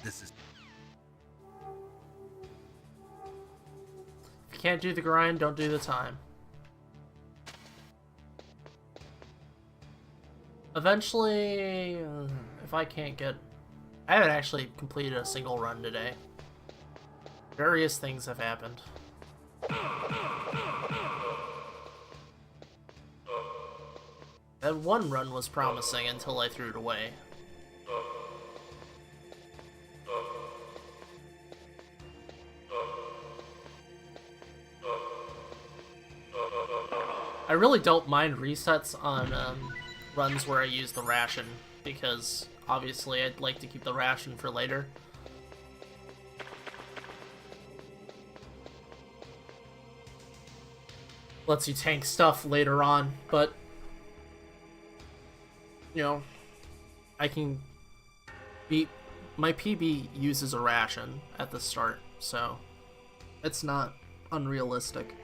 This is If you can't do the grind, don't do the time. Eventually, if I can't get... I haven't actually completed a single run today. Various things have happened. That one run was promising until I threw it away. I really don't mind resets on runs where I use the ration, because obviously I'd like to keep the ration for later. Lets you tank stuff later on, but you know, I can beat... My PB uses a ration at the start, so it's not unrealistic.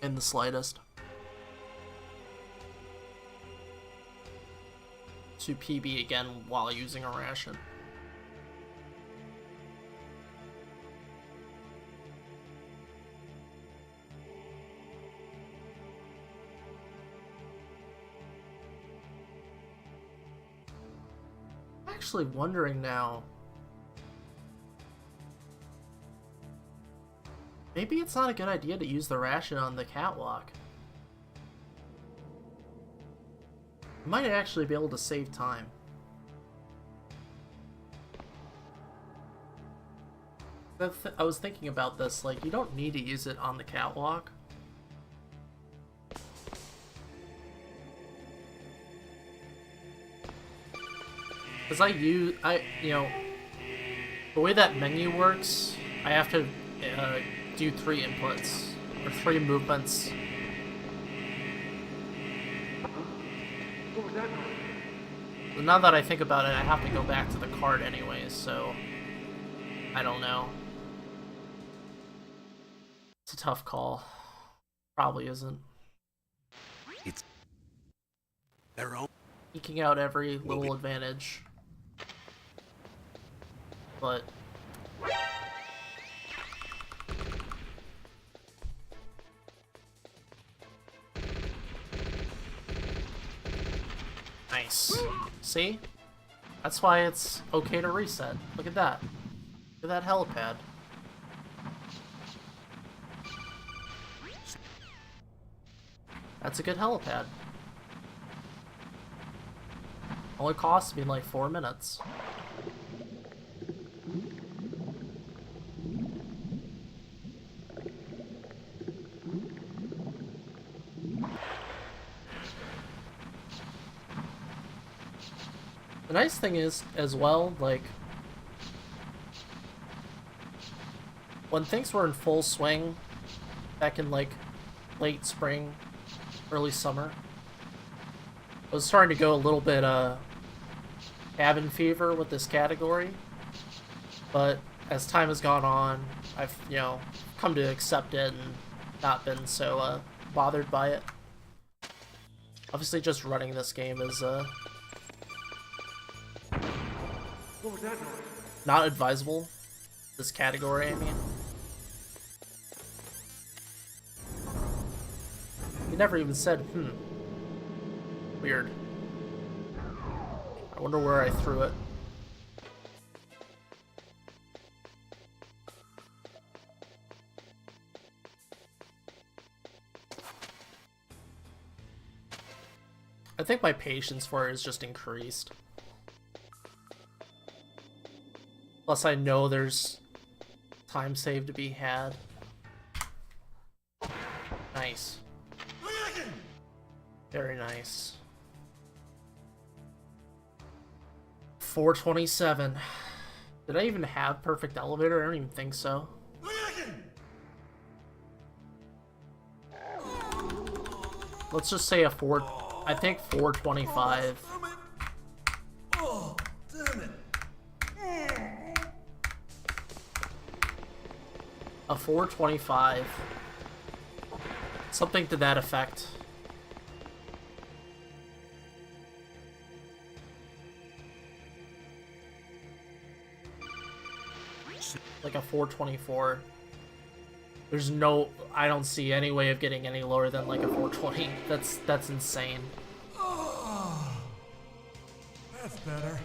In the slightest. To PB again while using a ration. I'm actually wondering now. Maybe it's not a good idea to use the ration on the catwalk. You might actually be able to save time. I was thinking about this, like, you don't need to use it on the catwalk. Because you know, the way that menu works, I have to do 3 inputs, or 3 movements. But now that I think about it, I have to go back to the card anyways, so I don't know. It's a tough call. Probably isn't. it's their own. Eking out every little advantage. But nice. See? That's why it's okay to reset. Look at that. Look at that helipad. That's a good helipad. Only cost me like 4 minutes. The nice thing is, as well, like, when things were in full swing, back in, like, late spring, early summer, I was starting to go a little bit, cabin fever with this category, but as time has gone on, I've, you know, come to accept it and not been so, bothered by it. Obviously, just running this game is, What was that noise? not advisable. This category, I mean. He never even said, weird. I wonder where I threw it. I think my patience for it is just increased. Plus, I know there's time saved to be had. Nice. Very nice. 427. Did I even have perfect elevator? I don't even think so. Let's just say a 4... I think 425. Oh, damn it. A 425. Something to that effect. like a 424. There's no, I don't see any way of getting any lower than like a 420. That's insane. Oh, that's better.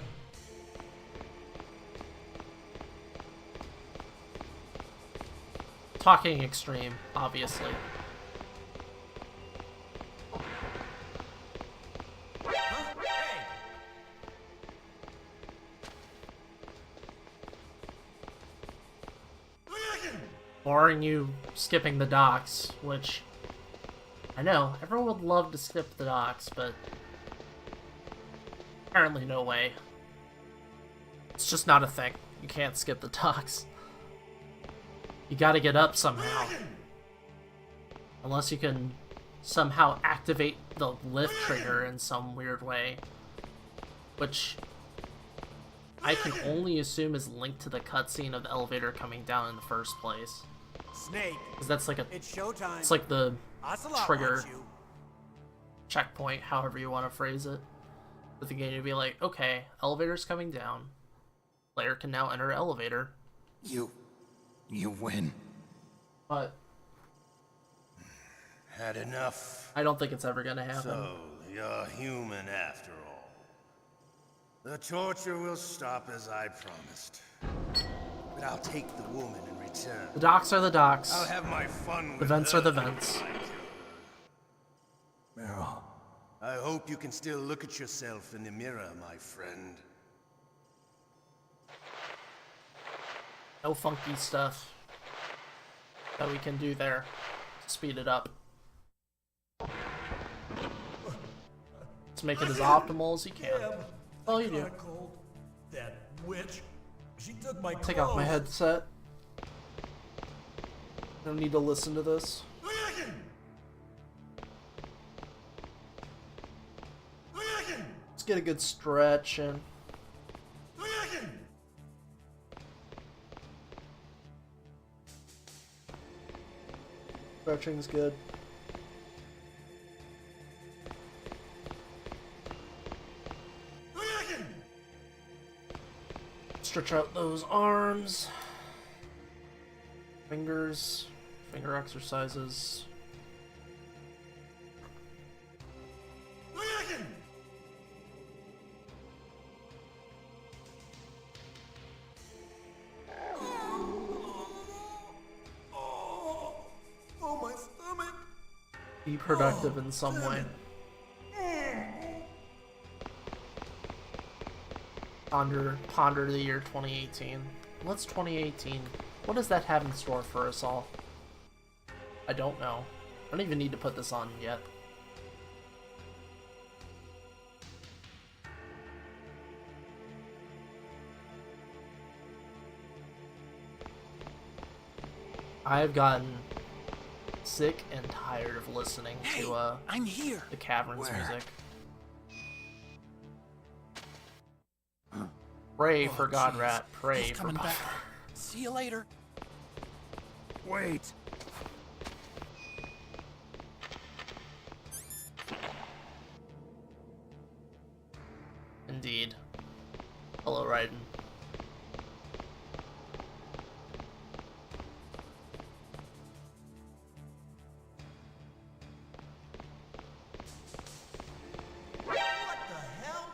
Talking extreme, obviously. Barring you skipping the docks, which I know everyone would love to skip the docks, but apparently no way. It's just not a thing. You can't skip the docks. You gotta get up somehow. Unless you can somehow activate the lift trigger in some weird way. Which I can only assume is linked to the cutscene of the elevator coming down in the first place. Snake, Because that's like a, it's showtime. it's like the Ocelot trigger wants you. checkpoint, however you want to phrase it. With the game to be like, okay, elevator's coming down. Player can now enter elevator. You win. But Had enough? I don't think it's ever gonna happen. So, you're human after all. The torture will stop as I promised. But I'll take the woman in return. The docks are the docks. I'll have my fun with The vents her are the vents. Meryl. I hope you can still look at yourself in the mirror, my friend. No funky stuff that we can do there to speed it up. Let's make it as optimal as you can. Oh, you do. Kinda cold. That witch. She took my Take off my clothes. headset. Don't need to listen to this. Let's get a good stretch in. Stretching's good. Stretch out those arms. Fingers. Finger exercises. Oh, my stomach. Be productive in some way. Ponder the year 2018. What's 2018? What does that have in store for us all? I don't know. I don't even need to put this on yet. I've gotten sick and tired of listening to I'm here. the Caverns Where? music. Pray for God jeez. Rat, pray He's for coming back. Buffer. See you later. Wait. Indeed. Hello, Raiden. What the hell?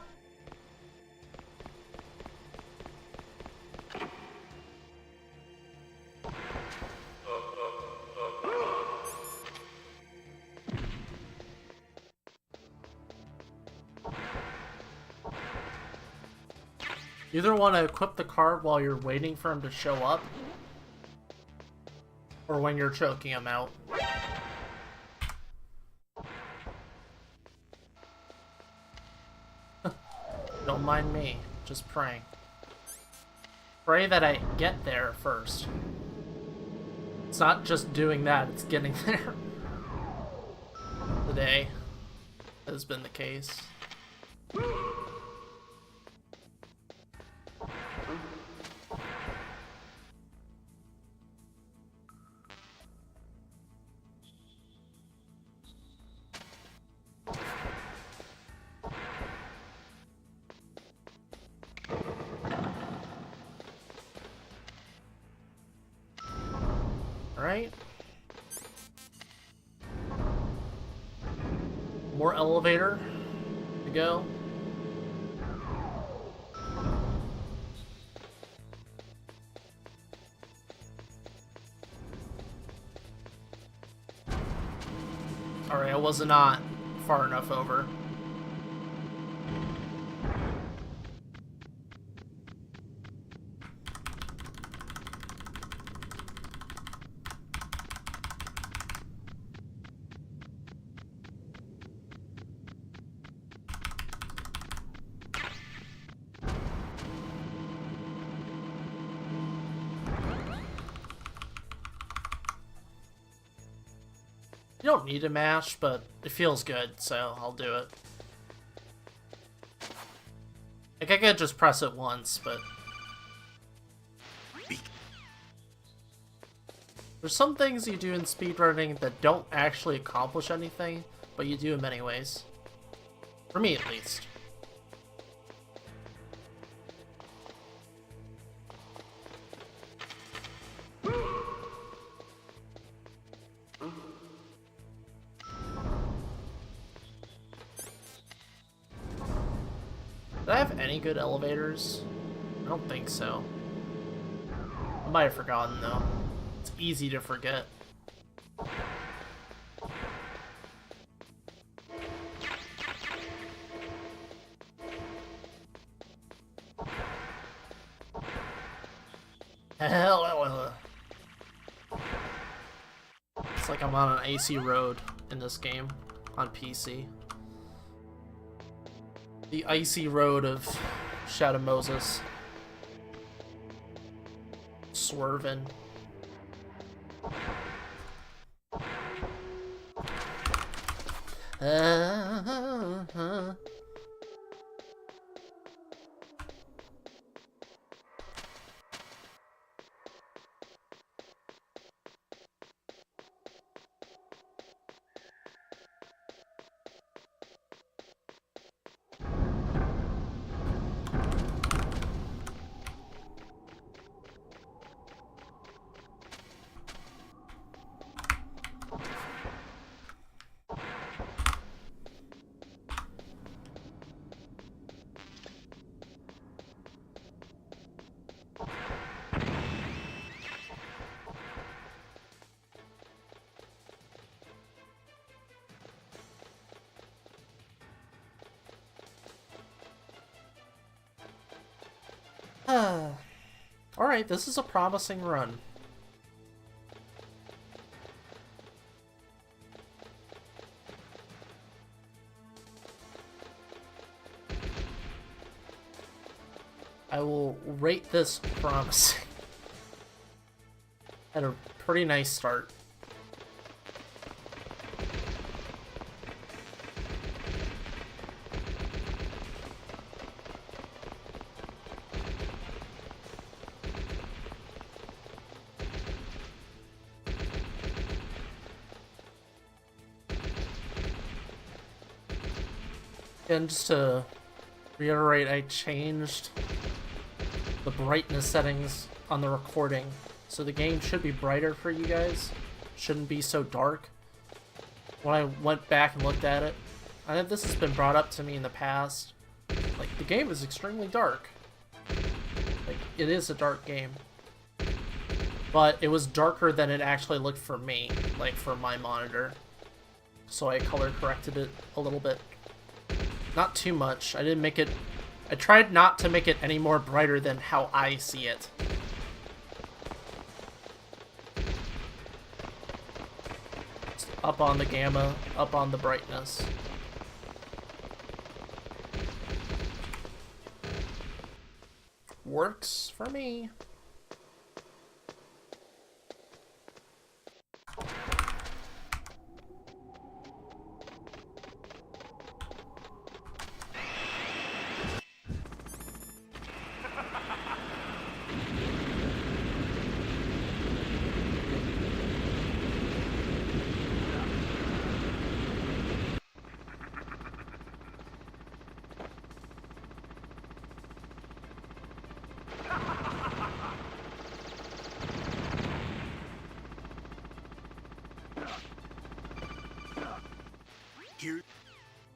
You either want to equip the card while you're waiting for him to show up, or when you're choking him out. Don't mind me, just praying. Pray that I get there first. It's not just doing that, it's getting there. Today has been the case. Alright. More elevator to go. Alright, I was not far enough over. You don't need to mash, but it feels good, so I'll do it. Like, I could just press it once, but... There's some things you do in speedrunning that don't actually accomplish anything, but you do them anyways. For me, at least. Did I have any good elevators? I don't think so. I might have forgotten, though. It's easy to forget. Hell, it's like I'm on an icy road in this game on PC. The icy road of Shadow Moses. Swerving. Alright, this is a promising run. I will rate this promising. Had a pretty nice start. And just to reiterate, I changed the brightness settings on the recording, so the game should be brighter for you guys. Shouldn't be so dark. When I went back and looked at it, I know this has been brought up to me in the past. Like, the game is extremely dark. Like, it is a dark game. But it was darker than it actually looked for me, like for my monitor. So I color corrected it a little bit. Not too much. I didn't make it... I tried not to make it any more brighter than how I see it. Just up on the gamma, up on the brightness. Works for me.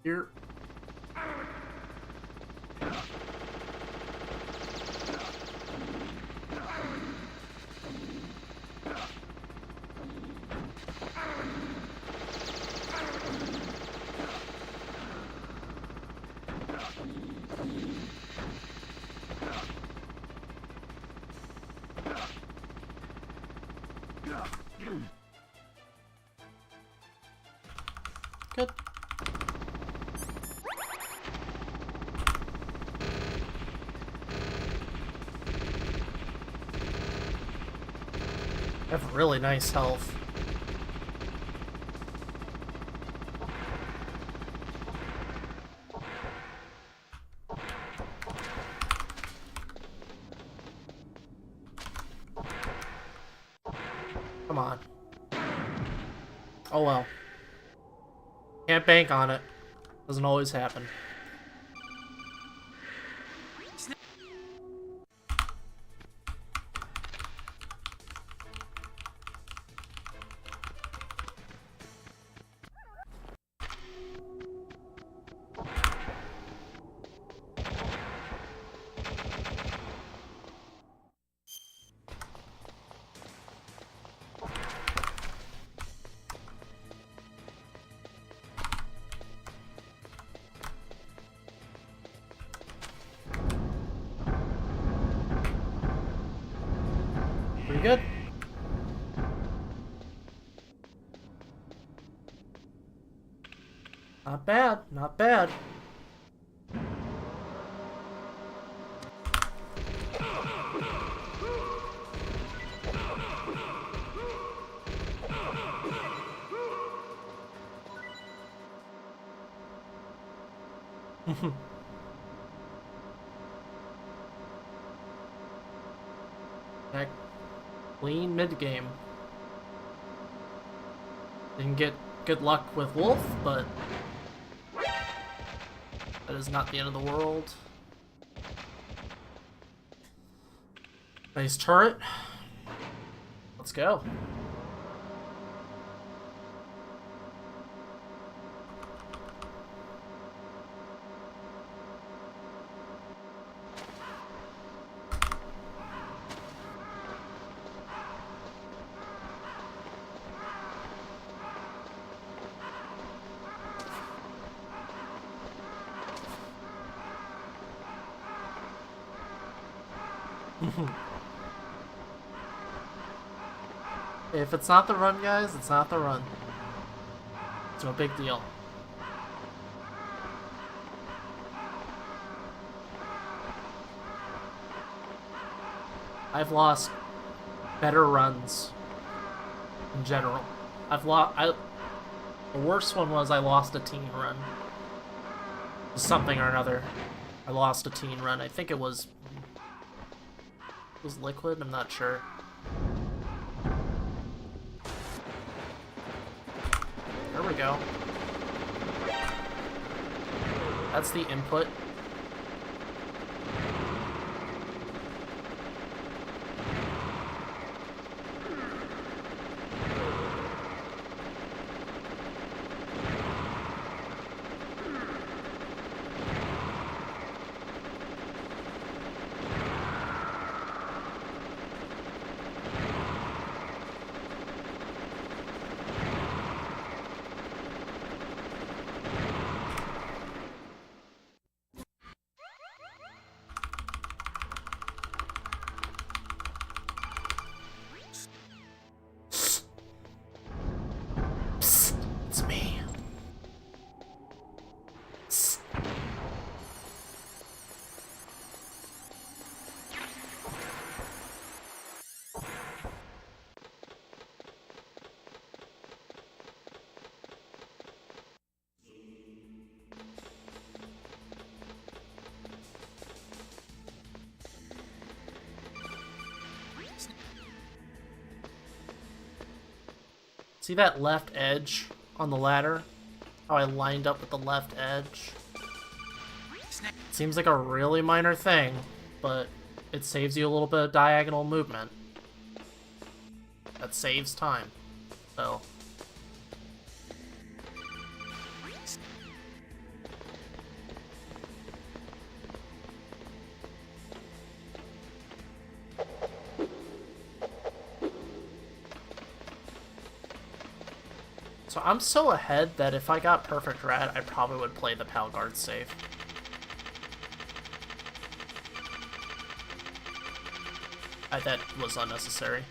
Here. Good. I have really nice health. Come on. Oh well. Can't bank on it. Doesn't always happen. Pretty good. Not bad, not bad. That clean mid-game. Didn't get good luck with Wolf, but that is not the end of the world. Nice turret. Let's go. If it's not the run, guys, it's not the run. It's no big deal. I've lost better runs in general. The worst one was I lost a teen run. Something or another. I lost a teen run. I think it was Liquid, I'm not sure. There we go. That's the input. It's me. See that left edge on the ladder? How I lined up with the left edge? Seems like a really minor thing, but it saves you a little bit of diagonal movement. That saves time. So So I'm so ahead that if I got Perfect Red, I probably would play the Pal Guard safe. That was unnecessary.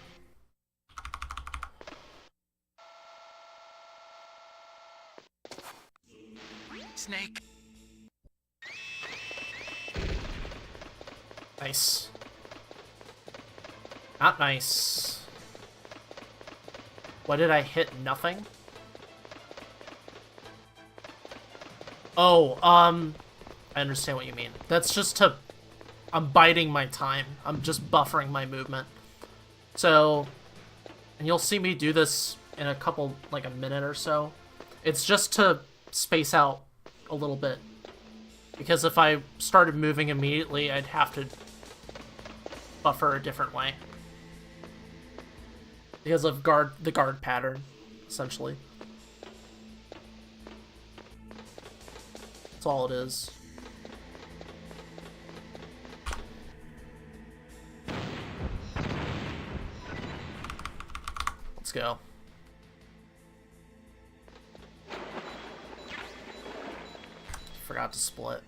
Snake. Nice. Not nice. What did I hit? Nothing? Oh, I understand what you mean. That's just to... I'm biding my time. I'm just buffering my movement. So, and you'll see me do this in a couple, like a minute or so. It's just to space out a little bit. Because if I started moving immediately, I'd have to buffer a different way. Because of the guard pattern, essentially. That's all it is. Let's go. Forgot to split.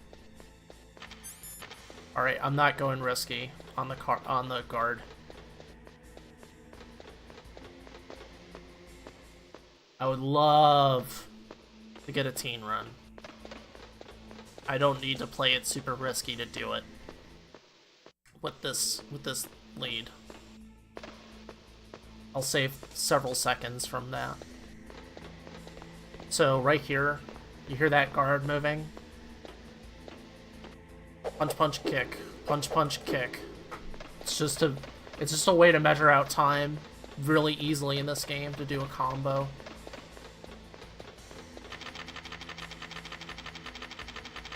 Alright, I'm not going risky on the guard. I would love to get a teen run. I don't need to play it super risky to do it with this lead. I'll save several seconds from that. So right here, you hear that guard moving? Punch, punch, kick. Punch, punch, kick. It's just a way to measure out time really easily in this game to do a combo.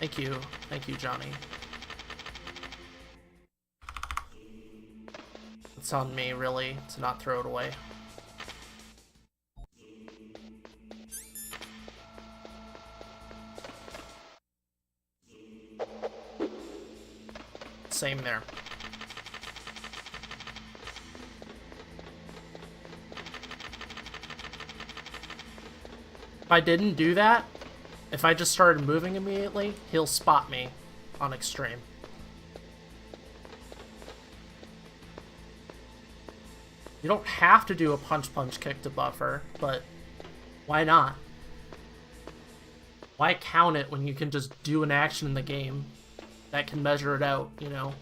Thank you, Johnny. It's on me, really, to not throw it away. Same there. If I didn't do that, if I just started moving immediately, he'll spot me on extreme. You don't have to do a punch kick to buffer, but why not? Why count it when you can just do an action in the game that can measure it out, you know?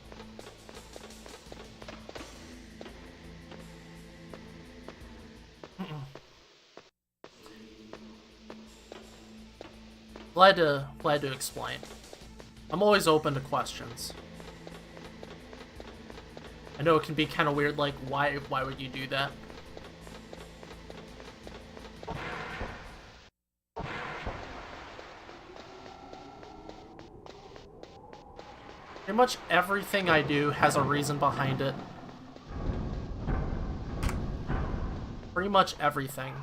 Glad to explain. I'm always open to questions. I know it can be kind of weird, like, why would you do that? Pretty much everything I do has a reason behind it. Pretty much everything.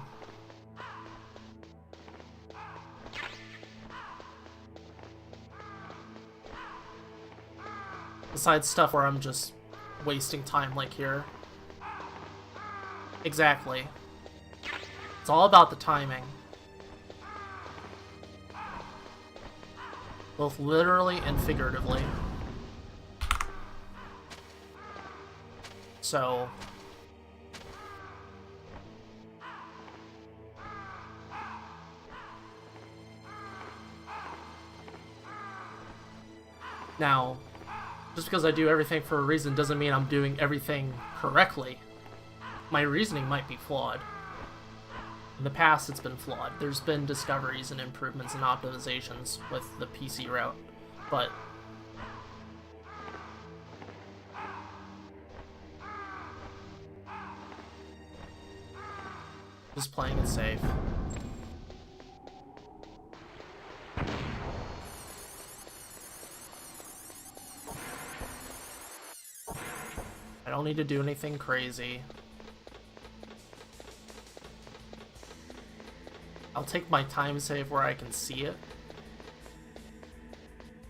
Besides stuff where I'm just wasting time like here. Exactly. It's all about the timing. Both literally and figuratively. So... now, just because I do everything for a reason doesn't mean I'm doing everything correctly. My reasoning might be flawed. In the past, it's been flawed. There's been discoveries and improvements and optimizations with the PC route, but just playing it safe. I don't need to do anything crazy. I'll take my time save where I can see it.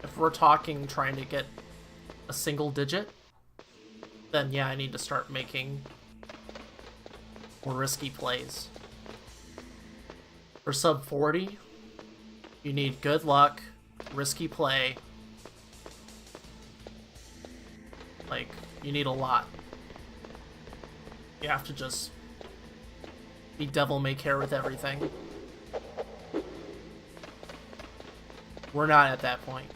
If we're talking trying to get a single digit, then yeah, I need to start making more risky plays. For sub 40, you need good luck, risky play. Like, you need a lot. You have to just be devil may care with everything. We're not at that point.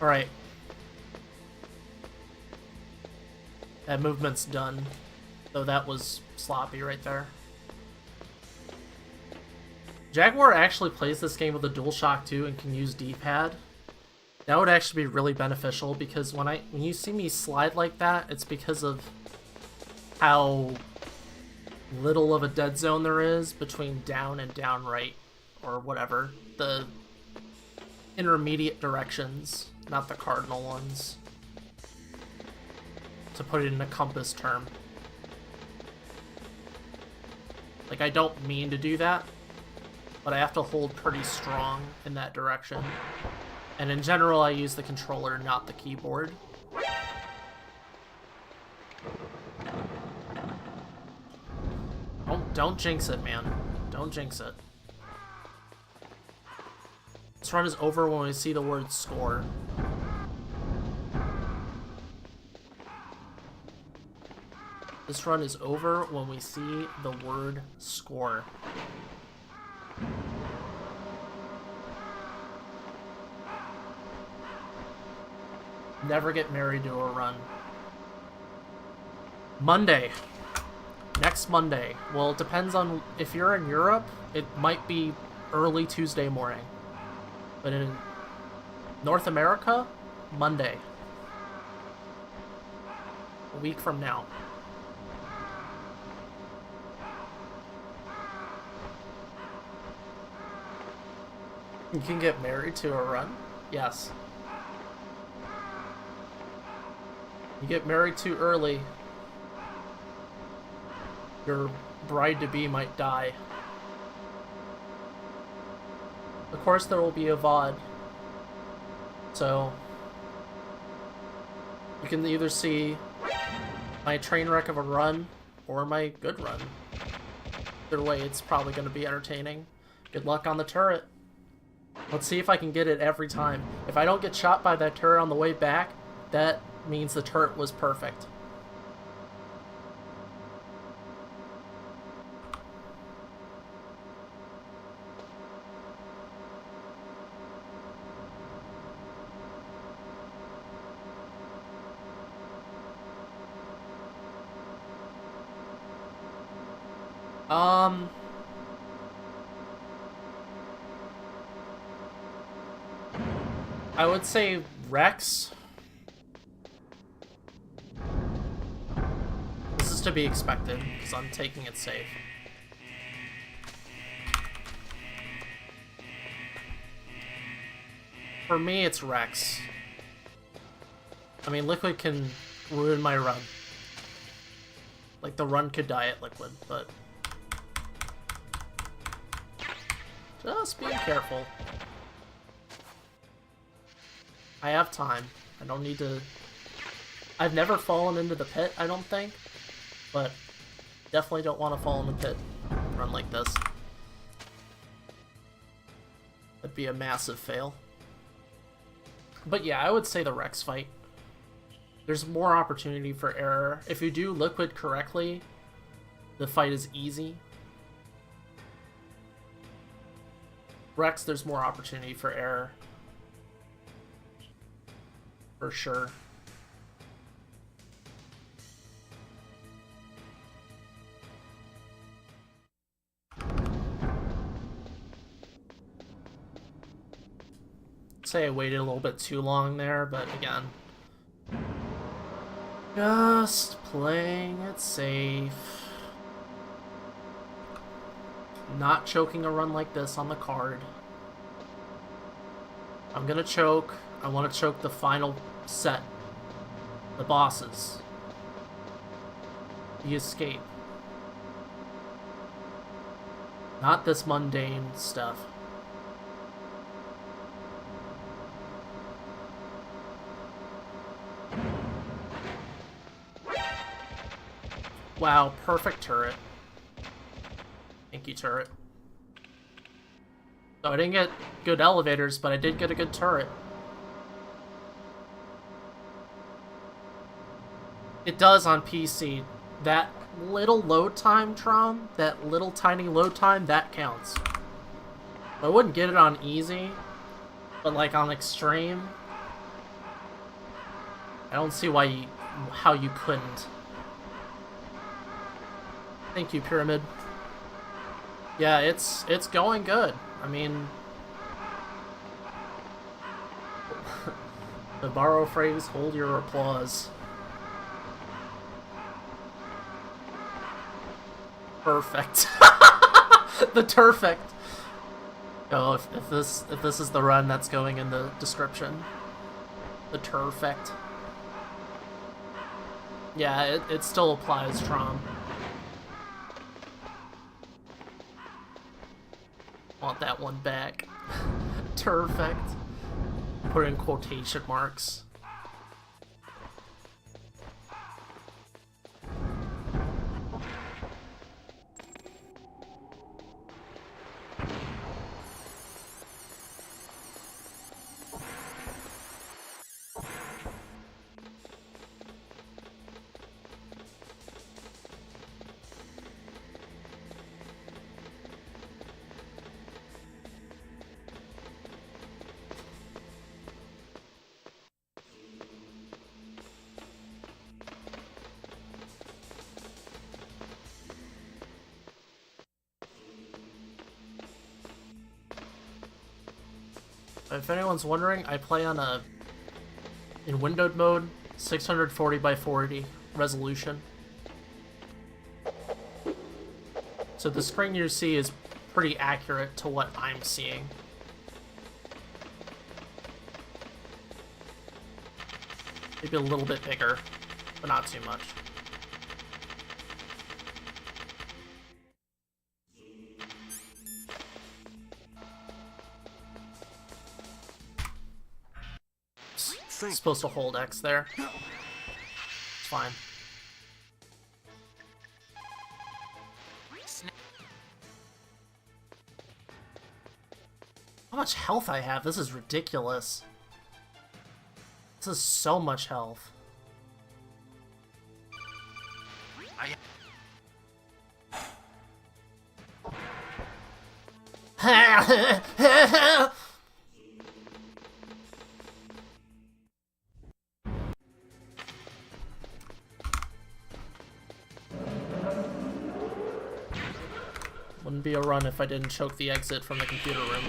Alright. That movement's done. Though that was sloppy right there. Jaguar actually plays this game with a DualShock 2 and can use D-pad. That would actually be really beneficial because when you see me slide like that, it's because of how little of a dead zone there is between down and down right, or whatever. The intermediate directions, not the cardinal ones. To put it in a compass term. Like, I don't mean to do that, but I have to hold pretty strong in that direction. And in general, I use the controller, not the keyboard. Don't jinx it, man. Don't jinx it. This run is over when we see the word score. This run is over when we see the word score. Never get married to a run. Monday. Next Monday. Well, it depends on if you're in Europe, it might be early Tuesday morning. But in North America, Monday. A week from now. You can get married to a run? Yes. You get married too early, your bride-to-be might die. Of course there will be a VOD, so you can either see my train wreck of a run or my good run. Either way, it's probably going to be entertaining. Good luck on the turret. Let's see if I can get it every time. If I don't get shot by that turret on the way back, that means the turret was perfect. I would say Rex. This is to be expected, because I'm taking it safe. For me, it's Rex. I mean, Liquid can ruin my run. Like, the run could die at Liquid, but... just being careful. I have time. I don't need to... I've never fallen into the pit, I don't think. But definitely don't want to fall in the pit. Run like this. That'd be a massive fail. But yeah, I would say the Rex fight. There's more opportunity for error. If you do Liquid correctly, the fight is easy. Rex, there's more opportunity for error. For sure. I'd say I waited a little bit too long there, but again, Just playing it safe. Not choking a run like this on the card. I'm gonna choke. I want to choke the final set. The bosses. The escape. Not this mundane stuff. Wow, perfect turret. Thank you, turret. So I didn't get good elevators, but I did get a good turret. It does on PC. That little load time, Trom, that little tiny load time, that counts. I wouldn't get it on easy, but like on extreme, I don't see why how you couldn't. Thank you, Pyramid. Yeah, it's going good. I mean, to borrow a phrase, hold your applause. Perfect. The perfect. Oh, if this is the run, that's going in the description. The perfect. Yeah, it still applies, Trom. Want that one back. Perfect. Put in quotation marks. If anyone's wondering, I play on in windowed mode, 640 by 480 resolution. So the screen you see is pretty accurate to what I'm seeing. Maybe a little bit bigger, but not too much. It's supposed to hold X there. It's fine. How much health I have? This is ridiculous. This is so much health. Wouldn't be a run if I didn't choke the exit from the computer room.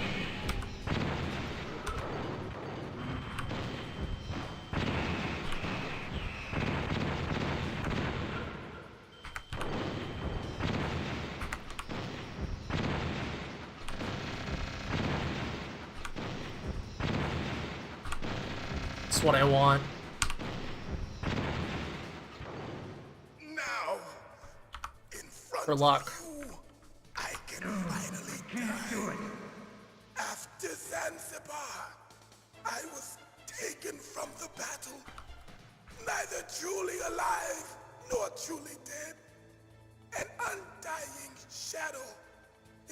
That's what I want. Now, in front For luck. of you, I can finally die. After Zanzibar, I was taken from the battle, neither truly alive nor truly dead. An undying shadow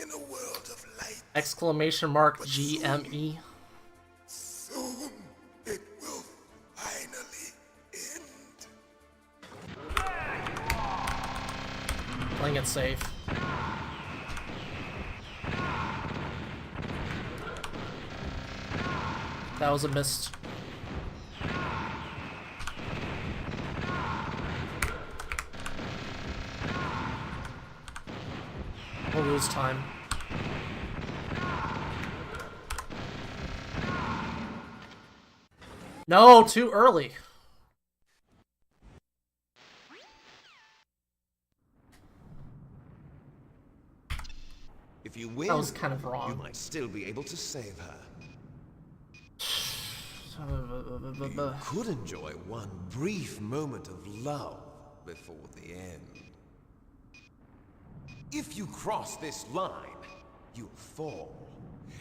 in a world of light. Exclamation mark GME. Soon it will finally end. Playing it safe. That was a missed. We'll lose time. No, too early. If you win, That was kind of you wrong. might still be able to save her. You could enjoy one brief moment of love before the end. If you cross this line, you'll fall.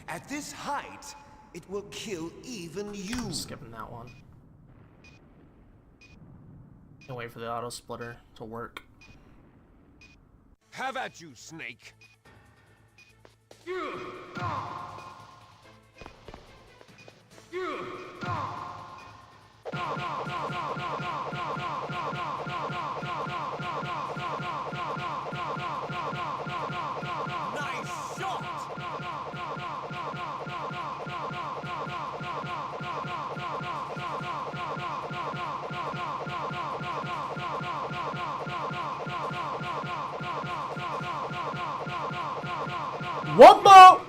At this height, it will kill even you. I'm skipping that one. Can't wait for the auto splitter to work. Have at you, Snake. Nice shot! One more!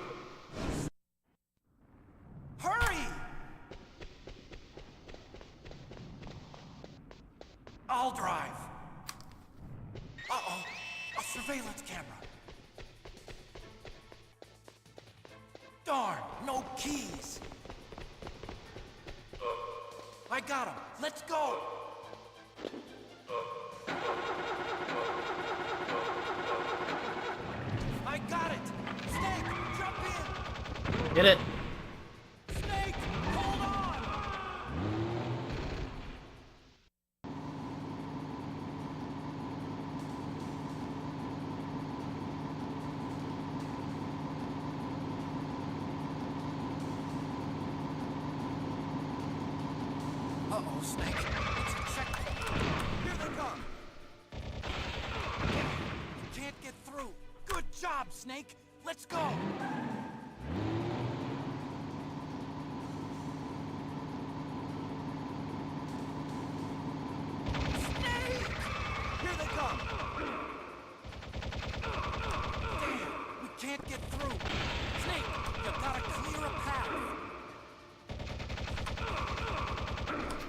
Hurry! I'll drive. Uh-oh, a surveillance camera. Darn, no keys. I got him. Let's go. I got it. Snake, jump in. Get it. Snake, hold on. Uh-oh, Snake. It's a checkpoint. Here they come. You can't get through. Good job, Snake. Let's go. Snake! Here they come. Damn, we can't get through. Snake, you gotta clear a path.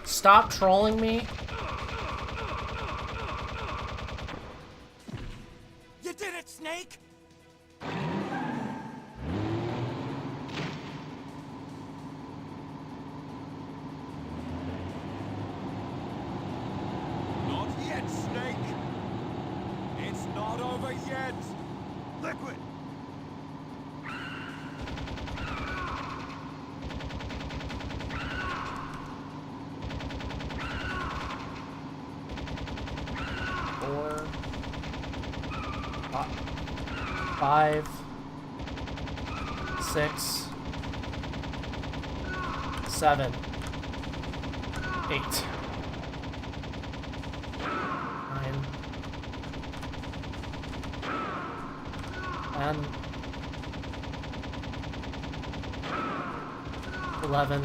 Stop trolling me. You did it, Snake! Not yet, Snake! It's not over yet! Liquid! Four. Five. 6. 7. 8. 9. 10. 11.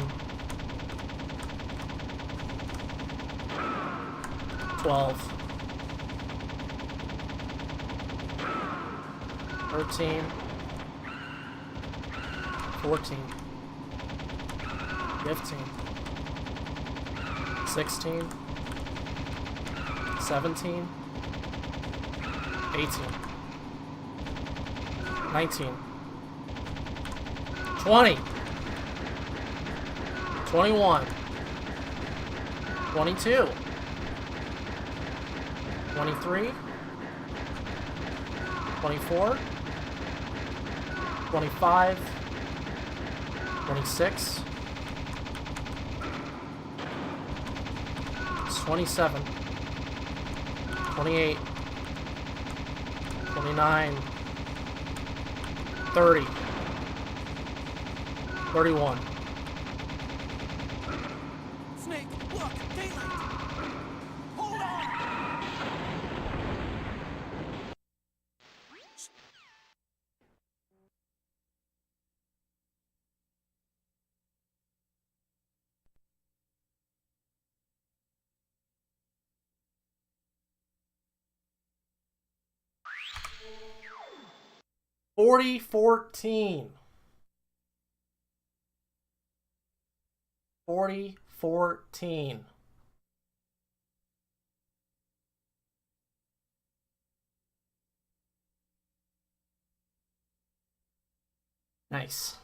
12. 13. 14. 15. 16. 17. 18. 19. 20. 21. 22. 23. 24. 25. 26. 27. 28. 29. 30. 31. Snake, look, daylight! Hold on! 40-14. 40-14. Nice.